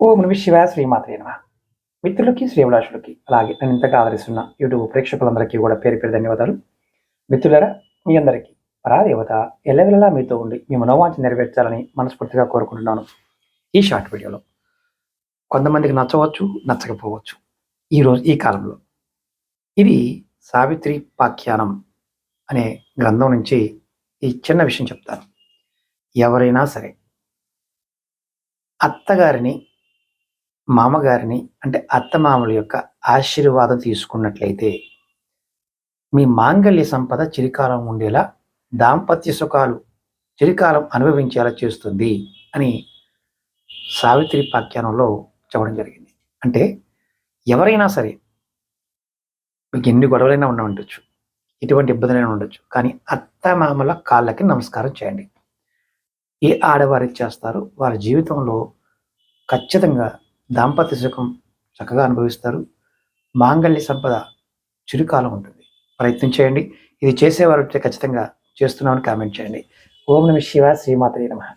ఓం నమః శివాయ శ్రీమాత్రే నమః. మిత్రులకి, శ్రేయోభిలాషులకి అలాగే నన్ను ఇంతగా ఆదరిస్తున్న యూట్యూబ్ ప్రేక్షకులందరికీ కూడా పేరు పేరు ధన్యవాదాలు. మిత్రులారా, మీ అందరికీ పరాదేవత ఎల్లవెల్లలా మీతో ఉండి మీ మనోవాంఛ నెరవేర్చాలని మనస్ఫూర్తిగా కోరుకుంటున్నాను. ఈ షార్ట్ వీడియోలో కొంతమందికి నచ్చవచ్చు, నచ్చకపోవచ్చు. ఈ కాలంలో ఇది సావిత్రి పాఖ్యానం అనే గ్రంథం నుంచి ఈ చిన్న విషయం చెప్తాను. ఎవరైనా సరే అత్తగారిని, మామగారిని అంటే అత్తమామల యొక్క ఆశీర్వాదం తీసుకున్నట్లయితే మీ మాంగళ్య సంపద చిరకాలం ఉండేలా, దాంపత్య సుఖాలు చిరకాలం అనుభవించేలా చేస్తుంది అని సావిత్రి పాఖ్యానంలో చెప్పడం జరిగింది. అంటే ఎవరైనా సరే మీకు ఎన్ని గొడవలైనా ఉండవచ్చు, ఎటువంటి ఇబ్బందులైనా ఉండొచ్చు, కానీ అత్తమామల కాళ్ళకి నమస్కారం చేయండి. ఏ ఆడవారికి చేస్తారో వారి జీవితంలో ఖచ్చితంగా దాంపత్య సుఖం చక్కగా అనుభవిస్తారు. మాంగళ్య సంపద చిరుకాలం ఉంటుంది. ప్రయత్నం చేయండి. ఇది చేసేవారు ఖచ్చితంగా చేస్తున్నామని కామెంట్ చేయండి. ఓం నమః శివాయ శ్రీమాత్రే నమః.